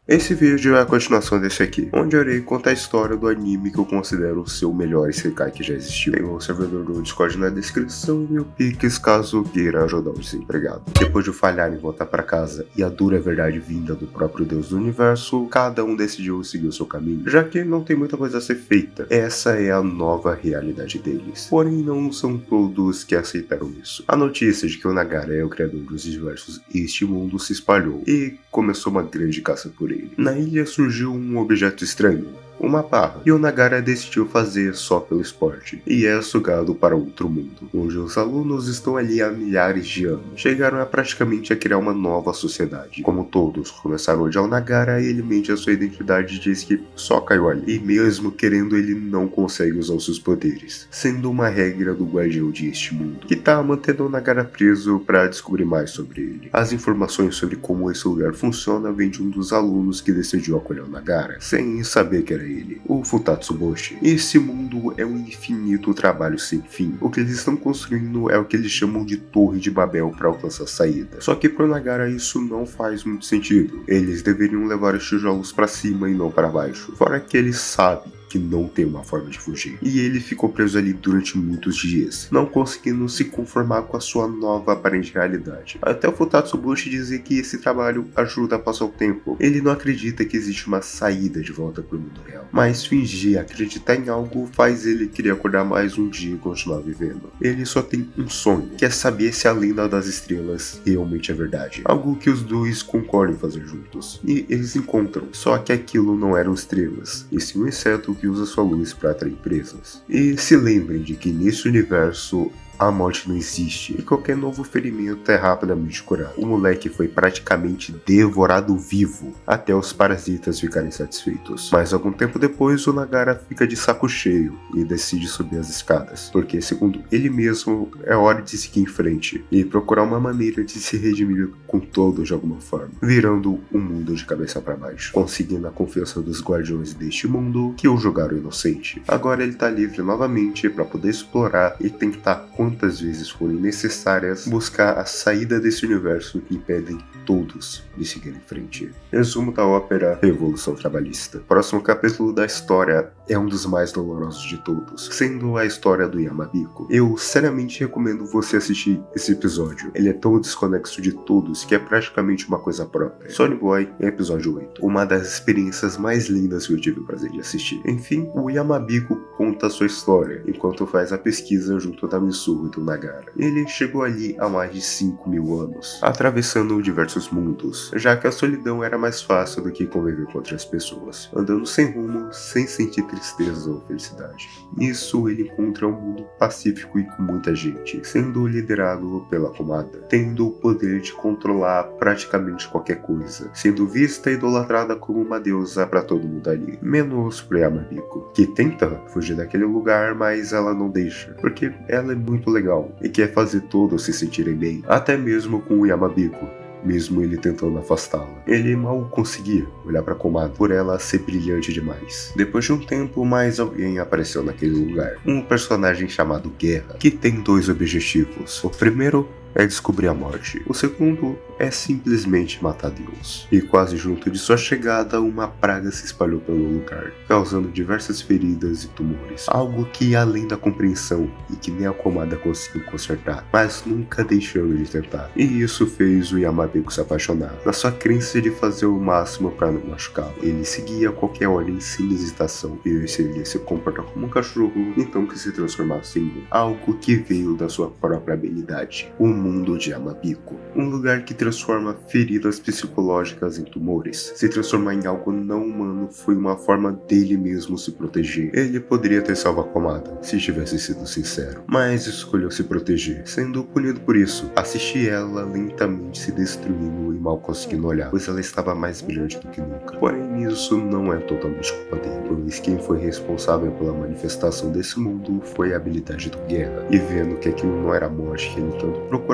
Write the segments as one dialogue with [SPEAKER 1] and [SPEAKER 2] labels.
[SPEAKER 1] Esse vídeo é a continuação desse aqui, onde eu irei contar a história do anime que eu considero o seu melhor Isekai que já existiu. Tem o servidor do Discord na descrição e meu Pix caso queira ajudar o desempregado. Depois de falhar em voltar para casa e a dura verdade vinda do próprio Deus do Universo, cada um decidiu seguir o seu caminho, já que não tem muita coisa a ser feita. Essa é a nova realidade deles. Porém, não são todos que aceitaram isso. A notícia de que o Nagara é o criador dos universos e este mundo se espalhou, e começou uma grande caça por ele. Na ilha surgiu um objeto estranho, uma barra, e o Nagara decidiu fazer só pelo esporte, e é sugado para outro mundo, onde os alunos estão ali há milhares de anos. Chegaram a praticamente a criar uma nova sociedade. Como todos começaram a odiar o Nagara, ele mente a sua identidade e diz que só caiu ali, e mesmo querendo ele não consegue usar os seus poderes, sendo uma regra do guardião deste mundo, que tá mantendo o Nagara preso para descobrir mais sobre ele. As informações sobre como esse lugar funciona vêm de um dos alunos que decidiu acolher o Nagara, sem saber que era ele, o Futatsuboshi. Esse mundo é um infinito trabalho sem fim. O que eles estão construindo é o que eles chamam de Torre de Babel para alcançar a saída. Só que para o Nagara isso não faz muito sentido. Eles deveriam levar os tijolos para cima e não para baixo. Fora que ele sabe que não tem uma forma de fugir. E ele ficou preso ali durante muitos dias, não conseguindo se conformar com a sua nova aparente realidade. Até o Futatsuboshi dizer que esse trabalho ajuda a passar o tempo. Ele não acredita que existe uma saída de volta para o mundo real, mas fingir acreditar em algo faz ele querer acordar mais um dia e continuar vivendo. Ele só tem um sonho, que é saber se a lenda das estrelas realmente é verdade. Algo que os dois concordam em fazer juntos. E eles encontram, só que aquilo não eram estrelas, e sim um inseto que usa sua luz para atrair presas. E se lembrem de que nesse universo a morte não existe e qualquer novo ferimento é rapidamente curado. O moleque foi praticamente devorado vivo até os parasitas ficarem satisfeitos. Mas algum tempo depois o Nagara fica de saco cheio e decide subir as escadas, porque segundo ele mesmo é hora de seguir em frente e procurar uma maneira de se redimir com todos de alguma forma, virando um mundo de cabeça para baixo, conseguindo a confiança dos guardiões deste mundo que o julgaram inocente. Agora ele tá livre novamente para poder explorar e tentar quantas vezes forem necessárias buscar a saída desse universo que impedem todos de seguir em frente. Resumo da ópera Revolução Trabalhista. Próximo capítulo da história é um dos mais dolorosos de todos, sendo a história do Yamabiko. Eu seriamente recomendo você assistir esse episódio. Ele é tão desconexo de todos que é praticamente uma coisa própria. Sonny Boy, episódio 8. Uma das experiências mais lindas que eu tive o prazer de assistir. Enfim, o Yamabiko conta a sua história, enquanto faz a pesquisa junto da Mitsuru e do Nagara. Ele chegou ali há mais de 5.000 anos, atravessando diversos mundos, já que a solidão era mais fácil do que conviver com outras pessoas, andando sem rumo, sem sentir tristeza ou felicidade. Nisso ele encontra um mundo pacífico e com muita gente, sendo liderado pela Komada, tendo o poder de controlar praticamente qualquer coisa, sendo vista e idolatrada como uma deusa para todo mundo ali, menos pro Yamabiko, que tenta fugir daquele lugar, mas ela não deixa, porque ela é muito legal e quer fazer todos se sentirem bem, até mesmo com o Yamabiko. Mesmo ele tentando afastá-la, ele mal conseguia olhar para Komada por ela ser brilhante demais. Depois de um tempo, mais alguém apareceu naquele lugar, um personagem chamado Guerra, que tem dois objetivos. O primeiro é descobrir a morte. O segundo é simplesmente matar Deus. E quase junto de sua chegada, uma praga se espalhou pelo lugar, causando diversas feridas e tumores. Algo que além da compreensão e que nem a Komada conseguiu consertar, mas nunca deixando de tentar. E isso fez o Yamabiko se apaixonar, na sua crença de fazer o máximo para não machucá-lo. Ele seguia qualquer ordem sem hesitação, e se ele se comportar como um cachorro, então que se transformasse em algo que veio da sua própria habilidade. O mundo de Yamabiko, um lugar que transforma feridas psicológicas em tumores. Se transformar em algo não humano foi uma forma dele mesmo se proteger. Ele poderia ter salvo a Komada, se tivesse sido sincero, mas escolheu se proteger, sendo punido por isso. Assisti ela lentamente se destruindo e mal conseguindo olhar, pois ela estava mais brilhante do que nunca. Porém, isso não é totalmente culpa dele, pois quem foi responsável pela manifestação desse mundo foi a habilidade do Guerra, e vendo que aquilo não era a morte que ele tanto procurava,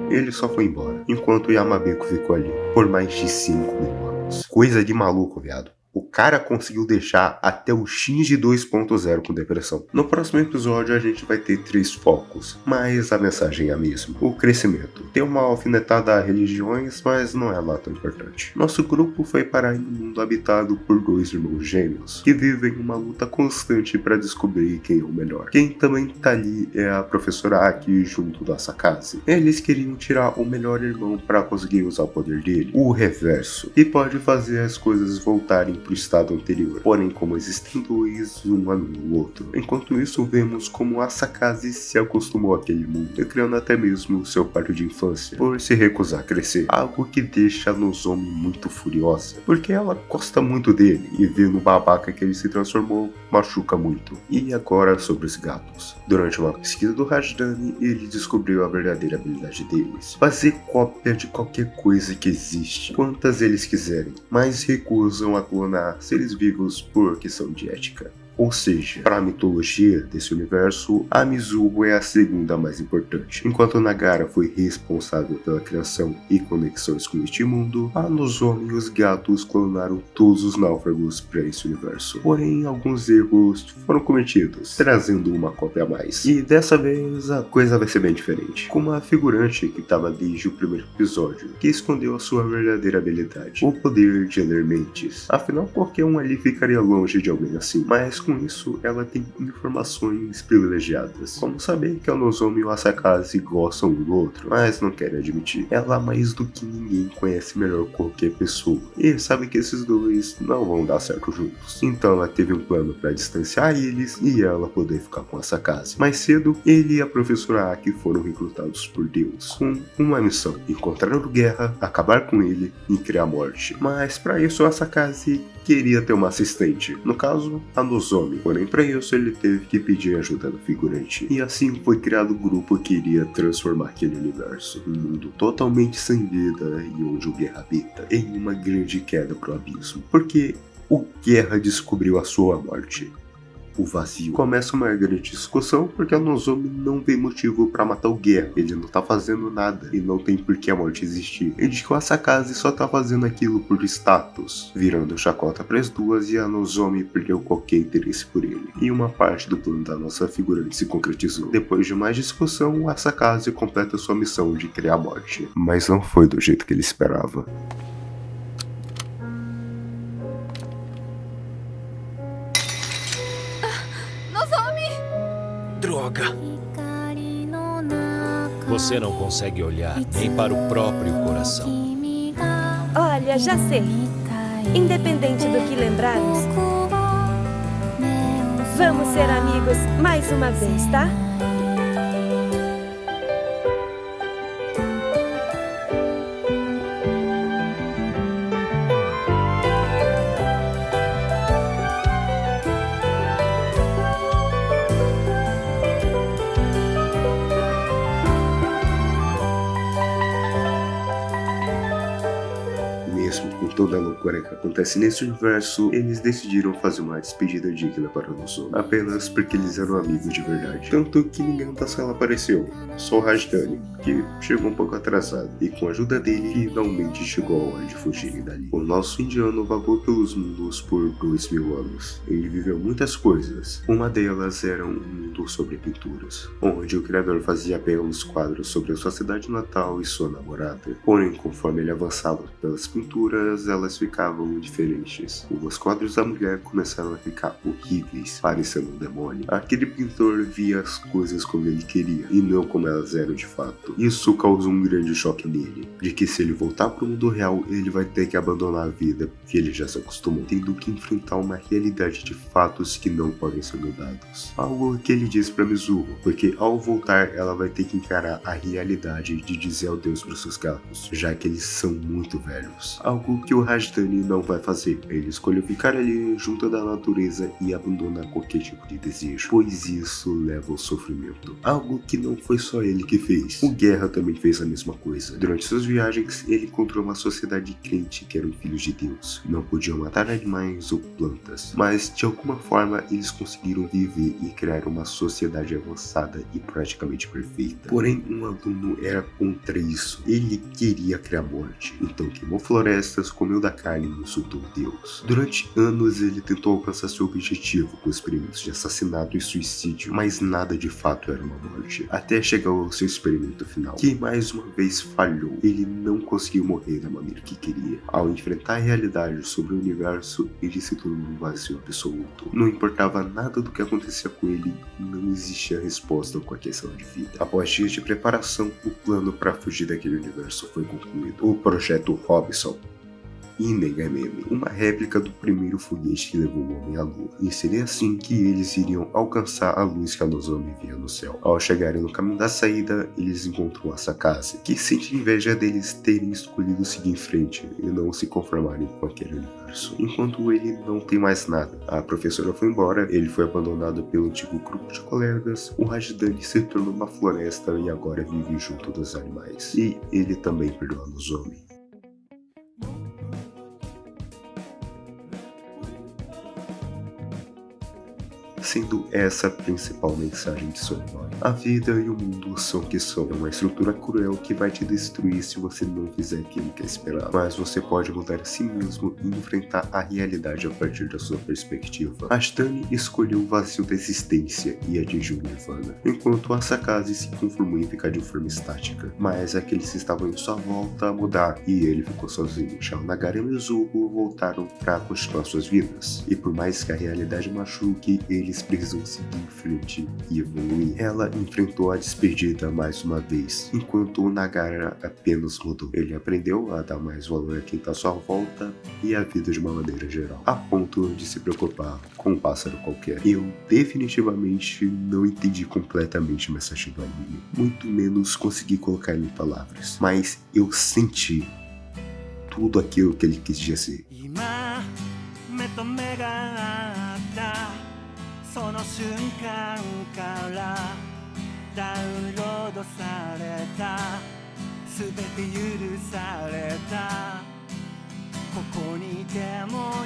[SPEAKER 1] ele só foi embora, enquanto Yamabiko ficou ali por mais de 5.000 anos. Coisa de maluco, viado. O cara conseguiu deixar até o Shinji 2.0 com depressão. No próximo episódio a gente vai ter 3 focos, mas a mensagem é a mesma. O crescimento. Tem uma alfinetada a religiões, mas não é lá tão importante. Nosso grupo foi parar em um mundo habitado por 2 irmãos gêmeos, que vivem uma luta constante para descobrir quem é o melhor. Quem também tá ali é a professora Aki junto da Sakaze. Eles queriam tirar o melhor irmão para conseguir usar o poder dele, o reverso, e pode fazer as coisas voltarem pro estado anterior. Porém, como existem 2, um anula o outro. Enquanto isso, vemos como a Sakaze se acostumou àquele mundo, criando até mesmo seu parto de infância, por se recusar a crescer. Algo que deixa a Nozomi muito furiosa, porque ela gosta muito dele, e ver no babaca que ele se transformou machuca muito. E agora sobre os gatos. Durante uma pesquisa do Rajdani, ele descobriu a verdadeira habilidade deles: fazer cópia de qualquer coisa que existe, quantas eles quiserem, mas recusam a clonar seres vivos por questão de ética. Ou seja, para a mitologia desse universo, a Mizuho é a segunda mais importante. Enquanto Nagara foi responsável pela criação e conexões com este mundo, a Nozomi e os gatos clonaram todos os náufragos para esse universo. Porém, alguns erros foram cometidos, trazendo uma cópia a mais. E dessa vez a coisa vai ser bem diferente. Com uma figurante que estava desde o primeiro episódio, que escondeu a sua verdadeira habilidade, o poder de ler mentes. Afinal, qualquer um ali ficaria longe de alguém assim. Mas com isso, ela tem informações privilegiadas, como saber que a Nozomi e o Asakaze gostam um do outro, mas não querem admitir. Ela, mais do que ninguém, conhece melhor qualquer pessoa, e sabe que esses 2 não vão dar certo juntos. Então ela teve um plano para distanciar eles e ela poder ficar com a Asakaze. Mais cedo, ele e a professora Aki foram recrutados por Deus, com uma missão: encontrar o Guerra, acabar com ele e criar morte. Mas para isso, a Asakaze queria ter uma assistente, no caso, a Nozomi. Porém, para isso ele teve que pedir ajuda da figurante. E assim foi criado o grupo que iria transformar aquele universo, um mundo totalmente sem vida e onde o Guerra habita, em uma grande queda pro abismo. Porque o Guerra descobriu a sua morte: o vazio. Começa uma grande discussão porque a Nozomi não vê motivo para matar o Guerra. Ele não tá fazendo nada e não tem por que a morte existir. Ele diz que o Asakaze só tá fazendo aquilo por status, virando chacota para as duas, e a Nozomi perdeu qualquer interesse por ele. E uma parte do plano da nossa figurante se concretizou. Depois de mais discussão, o Asakaze completa sua missão de criar a morte. Mas não foi do jeito que ele esperava.
[SPEAKER 2] Droga! Você não consegue olhar nem para o próprio coração.
[SPEAKER 3] Olha, já sei. Independente do que lembrarmos, vamos ser amigos mais uma vez, tá?
[SPEAKER 1] Toda a loucura que acontece nesse universo, eles decidiram fazer uma despedida digna para o Nozomi, apenas porque eles eram amigos de verdade. Tanto que ninguém da sala apareceu, só o Rajdani, que chegou um pouco atrasado, e com a ajuda dele, finalmente chegou a hora de fugirem dali. O nosso indiano vagou pelos mundos por 2000 anos. Ele viveu muitas coisas. Uma delas era um mundo sobre pinturas, onde o criador fazia belos quadros sobre a sua cidade natal e sua namorada. Porém, conforme ele avançava pelas pinturas, elas ficavam diferentes. Os quadros da mulher começaram a ficar horríveis, parecendo um demônio. Aquele pintor via as coisas como ele queria, e não como elas eram de fato. Isso causou um grande choque nele, de que se ele voltar para o mundo real, ele vai ter que abandonar a vida que ele já se acostumou, tendo que enfrentar uma realidade de fatos que não podem ser mudados. Algo que ele diz para Mizuho, porque ao voltar ela vai ter que encarar a realidade de dizer adeus para seus gatos, já que eles são muito velhos. Algo que o Rajdani não vai fazer. Ele escolheu ficar ali junto da natureza e abandonar qualquer tipo de desejo, pois isso leva ao sofrimento. Algo que não foi só ele que fez. O Guerra também fez a mesma coisa. Durante suas viagens, ele encontrou uma sociedade crente que eram filhos de Deus. Não podiam matar animais ou plantas, mas de alguma forma eles conseguiram viver e criar uma sociedade avançada e praticamente perfeita. Porém, um aluno era contra isso. Ele queria criar morte, então queimou florestas florestas, comeu da carne e insultou Deus. Durante anos ele tentou alcançar seu objetivo com experimentos de assassinato e suicídio, mas nada de fato era uma morte. Até chegar ao seu experimento final, que mais uma vez falhou. Ele não conseguiu morrer da maneira que queria. Ao enfrentar a realidade sobre o universo, ele se tornou um vazio absoluto. Não importava nada do que acontecia com ele, não existia resposta com a questão de vida. Após dias de preparação, o plano para fugir daquele universo foi concluído. O Projeto Robinson. Inegameme, uma réplica do primeiro foguete que levou o homem à lua, e seria assim que eles iriam alcançar a luz que a Nozomi via no céu. Ao chegarem no caminho da saída, eles encontram a Sakase, que sente inveja deles terem escolhido seguir em frente e não se conformarem com aquele universo. Enquanto ele não tem mais nada, a professora foi embora, ele foi abandonado pelo antigo grupo de colegas, o Rajdani se tornou uma floresta e agora vive junto dos animais. E ele também perdeu a Nozomi. Sendo essa a principal mensagem de sua história. A vida e o mundo são o que são. É uma estrutura cruel que vai te destruir se você não fizer aquilo que é esperado. Mas você pode mudar a si mesmo e enfrentar a realidade a partir da sua perspectiva. Ashtani escolheu o vazio da existência e atingiu o Nirvana, enquanto a Sakase se conformou em ficar de forma estática. Mas aqueles que estavam em sua volta a mudar, e ele ficou sozinho. Shao Nagara e Mizuho voltaram para continuar suas vidas. E por mais que a realidade machuque, eles precisam seguir em frente e evoluir. Ela enfrentou a despedida mais uma vez, enquanto o Nagara apenas mudou. Ele aprendeu a dar mais valor a quem está à sua volta e à vida de uma maneira geral, a ponto de se preocupar com um pássaro qualquer. Eu definitivamente não entendi completamente a mensagem do anime, muito menos consegui colocar em palavras, mas eu senti tudo aquilo que ele quis dizer.
[SPEAKER 4] その瞬間からダウンロードされた全て許されたここにいても